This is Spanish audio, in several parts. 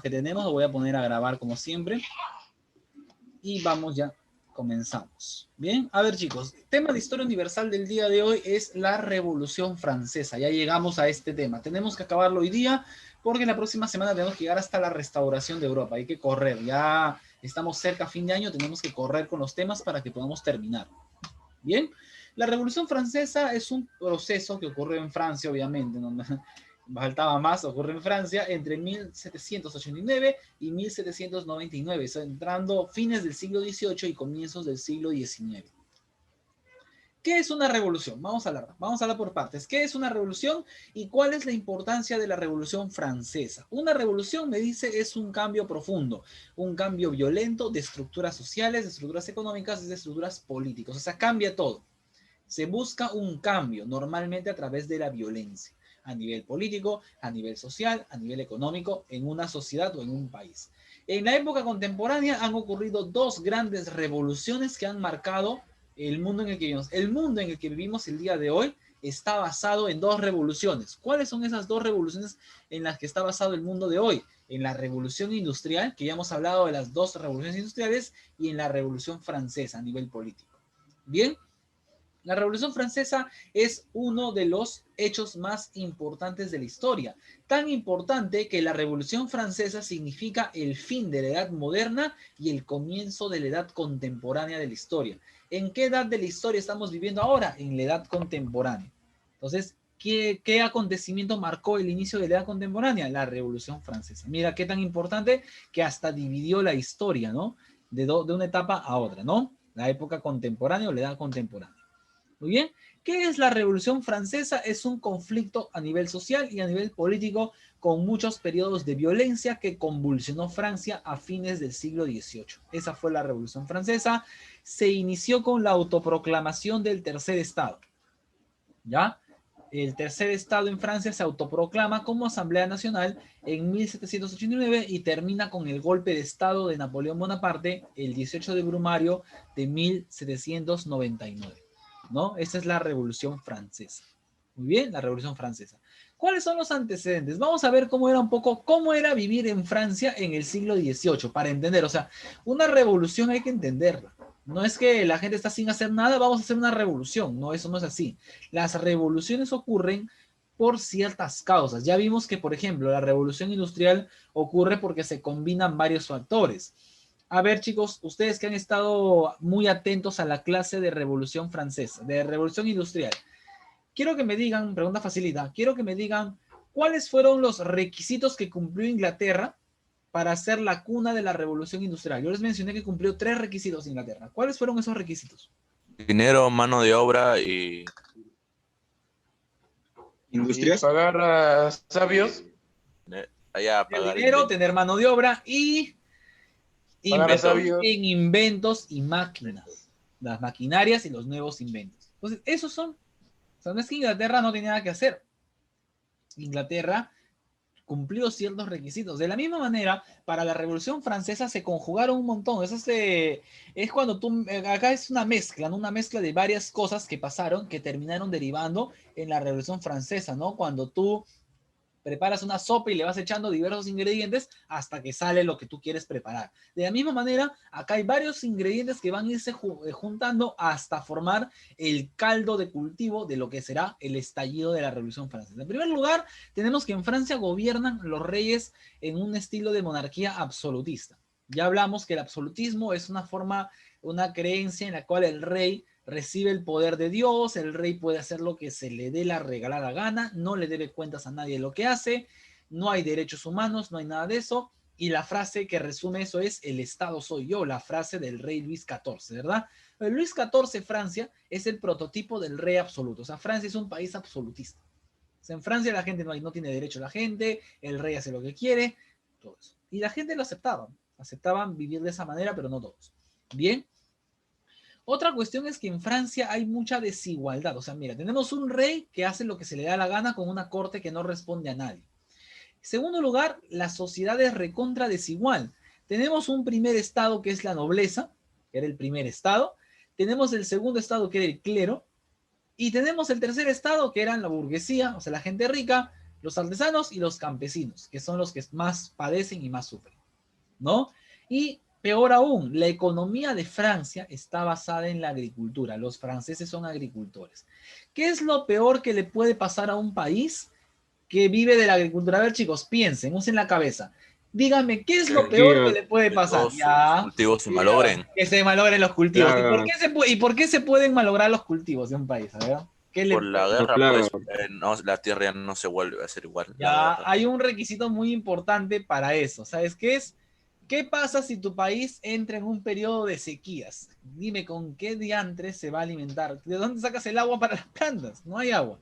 que tenemos, lo voy a poner a grabar como siempre. Y vamos ya, comenzamos. Bien, a ver chicos, tema de historia universal del día de hoy es la Revolución Francesa. Ya llegamos a este tema. Tenemos que acabarlo hoy día porque la próxima semana tenemos que llegar hasta la restauración de Europa. Hay que correr, ya estamos cerca a fin de año, tenemos que correr con los temas para que podamos terminar. Bien, la Revolución Francesa es un proceso que ocurrió en Francia, obviamente, ¿no? Faltaba más, ocurre en Francia entre 1789 y 1799, entrando fines del siglo XVIII y comienzos del siglo XIX. ¿Qué es una revolución? Vamos a hablar por partes. ¿Qué es una revolución y cuál es la importancia de la Revolución Francesa? Una revolución, me dice, es un cambio profundo, un cambio violento de estructuras sociales, de estructuras económicas, de estructuras políticas. O sea, cambia todo. Se busca un cambio, normalmente a través de la violencia, a nivel político, a nivel social, a nivel económico, en una sociedad o en un país. En la época contemporánea han ocurrido dos grandes revoluciones que han marcado el mundo en el que vivimos. El mundo en el que vivimos el día de hoy está basado en dos revoluciones. ¿Cuáles son esas dos revoluciones en las que está basado el mundo de hoy? En la revolución industrial, que ya hemos hablado de las dos revoluciones industriales, y en la revolución francesa a nivel político. Bien, la Revolución Francesa es uno de los hechos más importantes de la historia. Tan importante que la Revolución Francesa significa el fin de la edad moderna y el comienzo de la edad contemporánea de la historia. ¿En qué edad de la historia estamos viviendo ahora? En la edad contemporánea. Entonces, ¿qué acontecimiento marcó el inicio de la edad contemporánea? La Revolución Francesa. Mira qué tan importante que hasta dividió la historia, ¿no? De una etapa a otra, ¿no? La época contemporánea o la edad contemporánea. Muy bien. ¿Qué es la Revolución Francesa? Es un conflicto a nivel social y a nivel político con muchos periodos de violencia que convulsionó Francia a fines del siglo XVIII. Esa fue la Revolución Francesa. Se inició con la autoproclamación del tercer estado. ¿Ya? El tercer estado en Francia se autoproclama como Asamblea Nacional en 1789 y termina con el golpe de estado de Napoleón Bonaparte el 18 de Brumario de 1799. ¿No? Esa es la Revolución Francesa. Muy bien, la Revolución Francesa. ¿Cuáles son los antecedentes? Vamos a ver cómo era un poco, cómo era vivir en Francia en el siglo XVIII, para entender, o sea, una revolución hay que entenderla. No es que la gente está sin hacer nada, vamos a hacer una revolución. No, eso no es así. Las revoluciones ocurren por ciertas causas. Ya vimos que, por ejemplo, la revolución industrial ocurre porque se combinan varios factores. A ver, chicos, ustedes que han estado muy atentos a la clase de Revolución Francesa, de Revolución Industrial, quiero que me digan, pregunta facilita, quiero que me digan cuáles fueron los requisitos que cumplió Inglaterra para ser la cuna de la Revolución Industrial. Yo les mencioné que cumplió 3 requisitos Inglaterra. ¿Cuáles fueron esos requisitos? Dinero, mano de obra y Industrias. Pagar a sabios. allá Tener pagar dinero, inventos. tener mano de obra y Pagar a invertir sabios. en inventos y máquinas. Las maquinarias y los nuevos inventos. Entonces, esos son. O sea, no es que Inglaterra no tenía nada que hacer. Inglaterra cumplió ciertos requisitos. De la misma manera, para la Revolución Francesa se conjugaron un montón. Eso es cuando tú, acá es una mezcla, ¿no? Una mezcla de varias cosas que pasaron, que terminaron derivando en la Revolución Francesa, ¿no? Cuando tú preparas una sopa y le vas echando diversos ingredientes hasta que sale lo que tú quieres preparar. De la misma manera, acá hay varios ingredientes que van a irse juntando hasta formar el caldo de cultivo de lo que será el estallido de la Revolución Francesa. En primer lugar, tenemos que en Francia gobiernan los reyes en un estilo de monarquía absolutista. Ya hablamos que el absolutismo es una forma, una creencia en la cual el rey recibe el poder de Dios, el rey puede hacer lo que se le dé la regalada gana, no le debe cuentas a nadie de lo que hace, no hay derechos humanos, no hay nada de eso, y la frase que resume eso es el Estado soy yo, la frase del rey Luis XIV, ¿verdad? El Luis XIV, Francia, es el prototipo del rey absoluto, o sea, Francia es un país absolutista. O sea, en Francia la gente no tiene derecho a la gente, el rey hace lo que quiere, todo eso. Y la gente lo aceptaban vivir de esa manera, pero no todos. Bien. Otra cuestión es que en Francia hay mucha desigualdad. O sea, mira, tenemos un rey que hace lo que se le da la gana con una corte que no responde a nadie. En segundo lugar, la sociedad es recontra desigual. Tenemos un primer estado que es la nobleza, que era el primer estado. Tenemos el segundo estado que era el clero. Y tenemos el tercer estado que era la burguesía, o sea, la gente rica, los artesanos y los campesinos, que son los que más padecen y más sufren, ¿no? Y peor aún, la economía de Francia está basada en la agricultura. Los franceses son agricultores. ¿Qué es lo peor que le puede pasar a un país que vive de la agricultura? A ver, chicos, piensen, usen la cabeza. Díganme, ¿qué es lo peor que le puede Que pasar? todos sus Ya, cultivos se malogren. que se malogren los cultivos. Plaga, ¿Y por qué se pueden malograr los cultivos de un país? A ver, ¿qué le Por la una guerra, plaga. pues, no, la tierra ya no se vuelve a ser igual. La Ya guerra. hay un requisito muy importante para eso. ¿Sabes qué es? ¿Qué pasa si tu país entra en un periodo de sequías? Dime con qué diantres se va a alimentar. ¿De dónde sacas el agua para las plantas? No hay agua.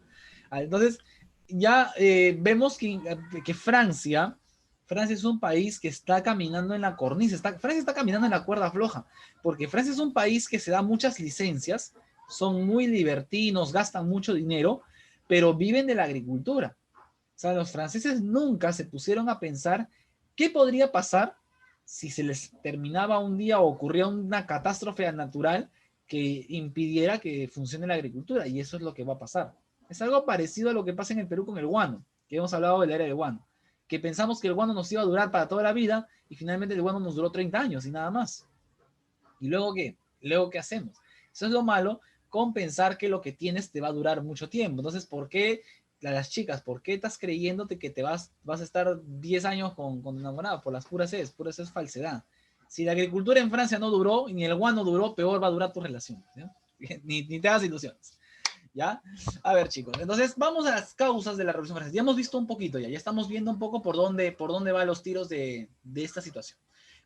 Entonces, ya vemos que Francia es un país que está caminando en la cornisa. Francia está caminando en la cuerda floja, porque Francia es un país que se da muchas licencias, son muy libertinos, gastan mucho dinero, pero viven de la agricultura. O sea, los franceses nunca se pusieron a pensar qué podría pasar si se les terminaba un día o ocurría una catástrofe natural que impidiera que funcione la agricultura. Y eso es lo que va a pasar. Es algo parecido a lo que pasa en el Perú con el guano, que hemos hablado de la era del guano, que pensamos que el guano nos iba a durar para toda la vida y finalmente el guano nos duró 30 años y nada más. ¿Y luego qué? ¿Luego qué hacemos? Eso es lo malo, con pensar que lo que tienes te va a durar mucho tiempo. Entonces, ¿por qué las chicas, por qué estás creyéndote que te vas a estar 10 años con enamorado? Por las puras es falsedad. Si la agricultura en Francia no duró, ni el guano duró, peor va a durar tu relación. ¿Ya? Ni te hagas ilusiones. ¿Ya? A ver, chicos, entonces vamos a las causas de la Revolución Francesa. Ya hemos visto un poquito, ya estamos viendo un poco por dónde van los tiros de esta situación.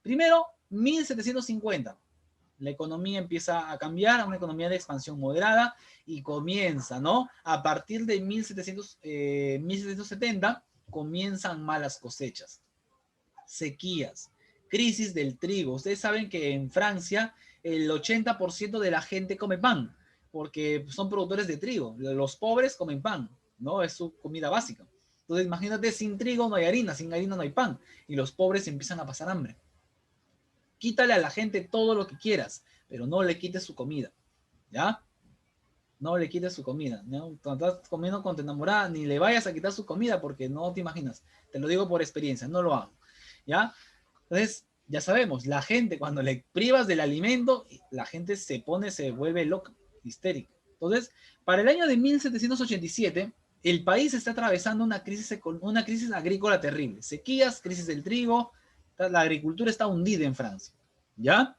Primero, 1750. La economía empieza a cambiar a una economía de expansión moderada y comienza, ¿no? A partir de 1770 comienzan malas cosechas, sequías, crisis del trigo. Ustedes saben que en Francia el 80% de la gente come pan porque son productores de trigo. Los pobres comen pan, ¿no? Es su comida básica. Entonces imagínate, sin trigo no hay harina, sin harina no hay pan y los pobres empiezan a pasar hambre. Quítale a la gente todo lo que quieras, pero no le quites su comida, ¿ya? No le quites su comida, ¿no? Cuando estás comiendo con tu enamorada, ni le vayas a quitar su comida porque no te imaginas. Te lo digo por experiencia, no lo hago, ¿ya? Entonces, ya sabemos, la gente cuando le privas del alimento, la gente se vuelve loca, histérica. Entonces, para el año de 1787, el país está atravesando una crisis agrícola terrible. Sequías, crisis del trigo, la agricultura está hundida en Francia, ¿ya?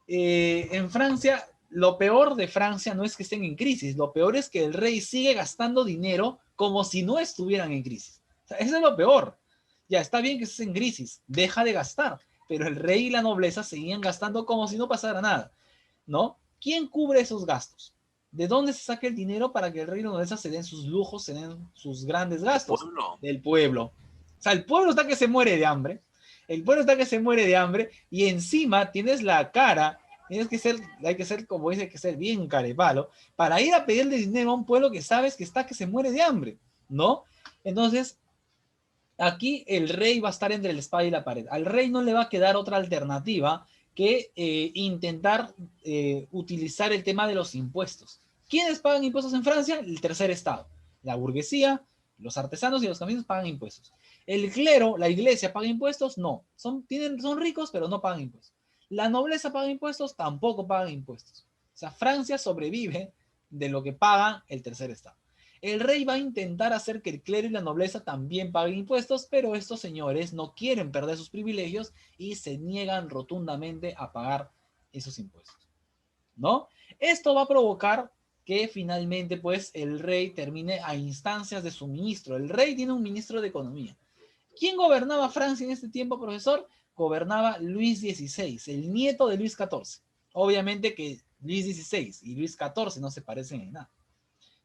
En Francia, lo peor de Francia no es que estén en crisis, lo peor es que el rey sigue gastando dinero como si no estuvieran en crisis. O sea, eso es lo peor. Ya, está bien que estés en crisis, deja de gastar, pero el rey y la nobleza seguían gastando como si no pasara nada, ¿no? ¿Quién cubre esos gastos? ¿De dónde se saca el dinero para que el rey y la nobleza se den sus lujos, se den sus grandes gastos? Pueblo. Del pueblo. O sea, el pueblo está que se muere de hambre, el pueblo está que se muere de hambre y encima tienes la cara, hay que ser, como dice, que ser bien carepalo, para ir a pedirle dinero a un pueblo que sabes que está que se muere de hambre, ¿no? Entonces, aquí el rey va a estar entre la espada y la pared. Al rey no le va a quedar otra alternativa que intentar utilizar el tema de los impuestos. ¿Quiénes pagan impuestos en Francia? El tercer estado. La burguesía, los artesanos y los campesinos pagan impuestos. El clero, la iglesia, ¿paga impuestos? No. Son ricos, pero no pagan impuestos. La nobleza paga impuestos, tampoco pagan impuestos. O sea, Francia sobrevive de lo que paga el tercer estado. El rey va a intentar hacer que el clero y la nobleza también paguen impuestos, pero estos señores no quieren perder sus privilegios y se niegan rotundamente a pagar esos impuestos, ¿no? Esto va a provocar que finalmente, pues, el rey termine a instancias de su ministro. El rey tiene un ministro de economía. ¿Quién gobernaba Francia en este tiempo, profesor? Gobernaba Luis XVI, el nieto de Luis XIV. Obviamente que Luis XVI y Luis XIV no se parecen en nada.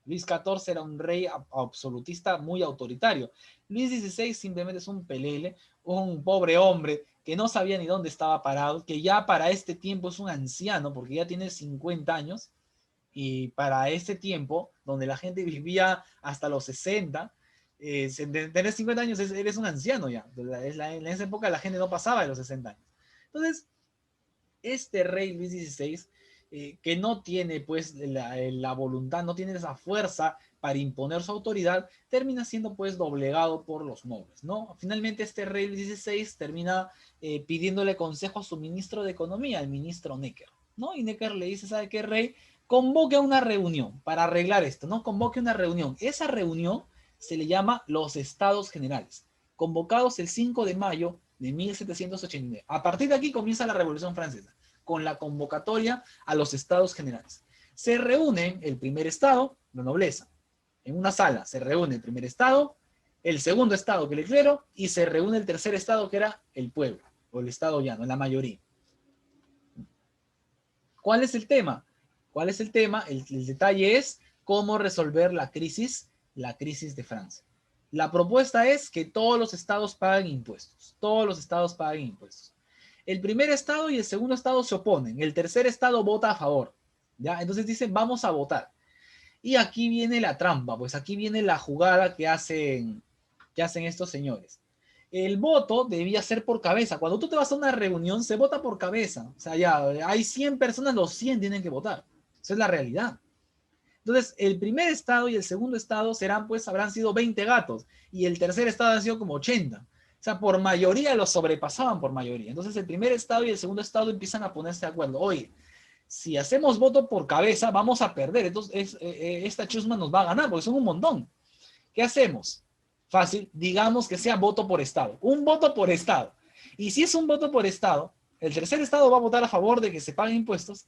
Luis XIV era un rey absolutista muy autoritario. Luis XVI simplemente es un pelele, un pobre hombre que no sabía ni dónde estaba parado, que ya para este tiempo es un anciano porque ya tiene 50 años y para este tiempo, donde la gente vivía hasta los 60, tener 50 años eres un anciano ya. En esa época la gente no pasaba de los 60 años. Entonces, este rey Luis XVI, que no tiene pues la voluntad, no tiene esa fuerza para imponer su autoridad, termina siendo pues doblegado por los nobles, ¿no? Finalmente este rey Luis XVI termina pidiéndole consejo a su ministro de Economía, el ministro Necker, ¿no? Y Necker le dice, ¿sabe qué, rey? Convoque una reunión para arreglar esto, ¿no? Convoque una reunión. Esa reunión se le llama los Estados Generales, convocados el 5 de mayo de 1789. A partir de aquí comienza la Revolución Francesa, con la convocatoria a los Estados Generales. Se reúnen el primer estado, la nobleza. En una sala se reúne el primer estado, el segundo estado, que es el clero, y se reúne el tercer estado, que era el pueblo, o el estado llano, la mayoría. ¿Cuál es el tema? ¿Cuál es el tema? El detalle es cómo resolver la crisis de Francia. La propuesta es que todos los estados paguen impuestos. Todos los estados paguen impuestos. El primer estado y el segundo estado se oponen. El tercer estado vota a favor. ¿Ya? Entonces dicen, vamos a votar. Y aquí viene la trampa, pues aquí viene la jugada que hacen estos señores. El voto debía ser por cabeza. Cuando tú te vas a una reunión, se vota por cabeza. O sea, ya hay 100 personas, los 100 tienen que votar. Esa es la realidad. Entonces, el primer estado y el segundo estado habrán sido 20 gatos. Y el tercer estado han sido como 80. O sea, por mayoría los sobrepasaban por mayoría. Entonces, el primer estado y el segundo estado empiezan a ponerse de acuerdo. Oye, si hacemos voto por cabeza, vamos a perder. Entonces, esta chusma nos va a ganar porque son un montón. ¿Qué hacemos? Fácil, digamos que sea voto por estado. Un voto por estado. Y si es un voto por estado, el tercer estado va a votar a favor de que se paguen impuestos